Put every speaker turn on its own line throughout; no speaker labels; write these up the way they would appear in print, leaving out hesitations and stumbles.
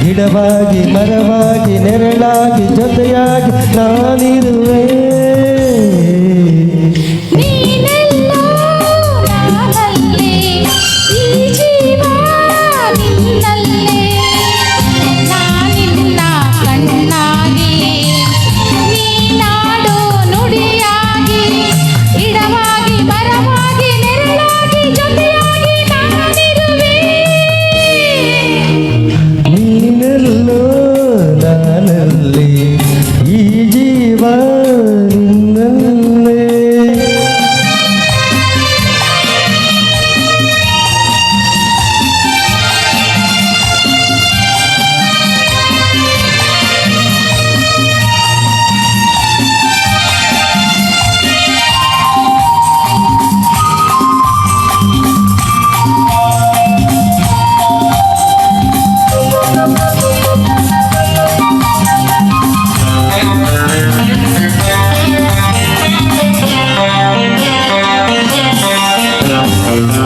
ಗಿಡವಾಗಿ ಮರವಾಗಿ ನೆರಳಾಗಿ ಜೊತೆಯಾಗಿ ನಾನಿರುವೆ.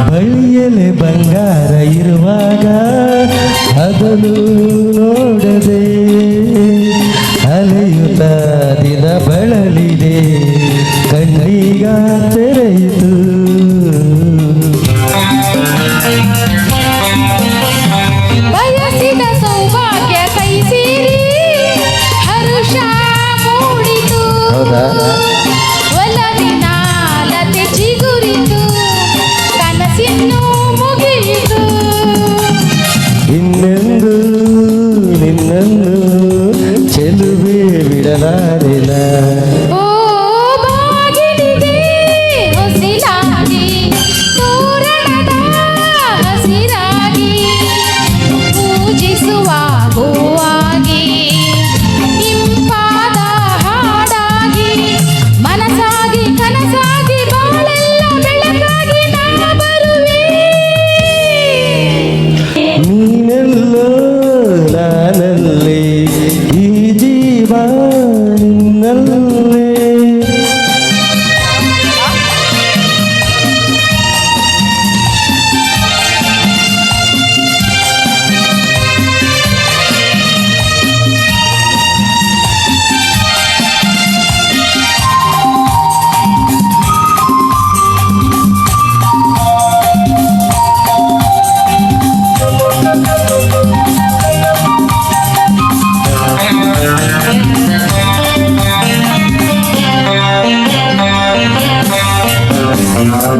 ಬಳಿಯಲೆ ಬಂಗಾರ ಇರುವಾಗ ಅದನ್ನು ನೋಡದೆ ಅಲೆಯುತ್ತ ದಿನ ಬಳಲಿದೆ, ಕಣ್ಣೀಗ ತೆರೆಯಿತು.
ಬಯಸಿದ ಸೌಭಾಗ್ಯ ಕೈ ಸೇರಿ ಹರುಷ ಮೂಡಿತು. ಒಲವಿನ ಲತೆ ಚಿಗುರಿತು, ಕನಸಿನ್ನು ಮುಗಿಯಿತು.
ಇನ್ನೆಂದು ನಿನ್ನನ್ನು ಚೆಲುವೆ ಬಿಡಲಾರಿಲ್ಲ.
ಓ ಬಾಗಿಲಿಗೆ ಹೊಸಿಲಾಗಿ ತೋರಣದ ಹಸಿರಾಗಿ ಪೂಜಿಸುವ ಗೋವಾಗಿ ಇಂಪಾದ ಹಾಡಾಗಿ ಮನಸಾಗಿ ಕನಸಾಗಿ ಬಾಳೆಲ್ಲ ಬೆಳಕಾಗಿ ನಾ ಬರುವೆ.
ನೀನೆಲ್ಲೋ ನಾನಲ್ಲಿ, ಈ ಜೀವ ನಿನ್ನಲ್ಲೇ.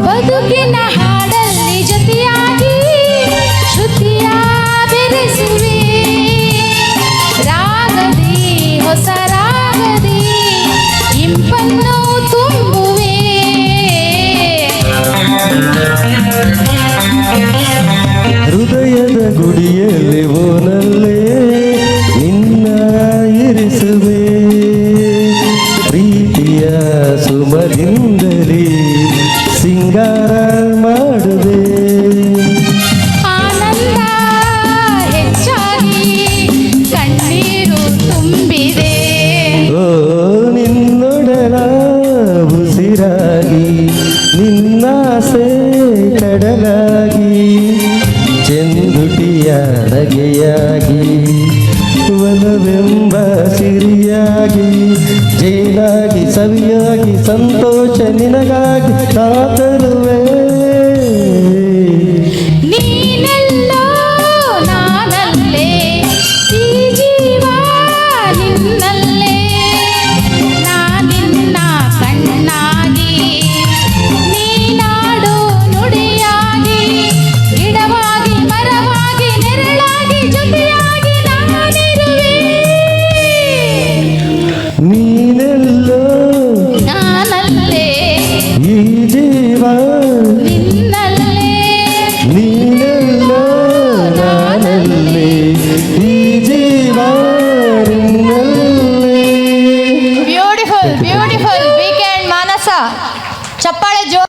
ಬದುಕಿನ ಹಾಡಲ್ಲಿ ಜೊತೆಯಾಗಿ ಶ್ರುತಿಯ ಬೆರೆಸುವೆ, ರಾಗದಿ ಹೊಸ ರಾಗದಿ ಇಂಪನ್ನು ತುಂಬುವೆ.
ಹೃದಯದ ಗುಡಿಯಲ್ಲಿ ಓನಲ್ಲೇ ನಿನ್ನ ಇರಿಸುವೆ, ಪ್ರೀತಿಯ ಸುಮದಿಂದಲೇ ಸಿಂಗಾರ ಮಾಡುವೆ.
ಆನಂದ ಹೆಚ್ಚಾಗಿ ಕಣ್ಣೀರು ತುಂಬಿದೆ.
ಓ ನಿನ್ನೊಡಲ ಉಸಿರಾಗಿ ನಿನ್ನಾಸೆ ಕಡಲಾಗಿ ಚೆಂದುಟಿಯ ನಗೆಯಾಗಿ ಒಲವೆಂಬ ಸಿರಿಯಾಗಿ ಜೇನಾಗಿ ಸವಿಯಾಗಿ ಸಂತೋಷ ನಿನಗಾಗಿ ನಾ ತರುವೆ.
ನೀನೆಲ್ಲೋ ನಾನಲ್ಲೇ, ಈ ಜೀವ ನಿನ್ನಲ್ಲೇ. ನಾನಿನ್ನ ಕಣ್ಣಾಗಿ ನೀನಾಡೋ ನುಡಿಯಾಗಿ ಗಿಡವಾಗಿ ಮರವಾಗಿ ನೆರಳಾಗಿ ಜೊತೆಯಾಗಿ ನಾನಿರುವೆ.
ನೀನೆಲ್ಲೋ
ನಾನಲ್ಲೇ,
ಈ ಜೀವ
ನಿನ್ನಲ್ಲೇ.
ನೀನೆಲ್ಲೋ ನಾನಲ್ಲಿ, ಈ ಜೀವ ನಿನ್ನಲ್ಲೇ.
ಬ್ಯೂಟಿಫುಲ್ ಬ್ಯೂಟಿಫುಲ್ ವೀಕೆಂಡ್ ಮಾನಸ. ಚಪ್ಪಾಳೆ ಜೋ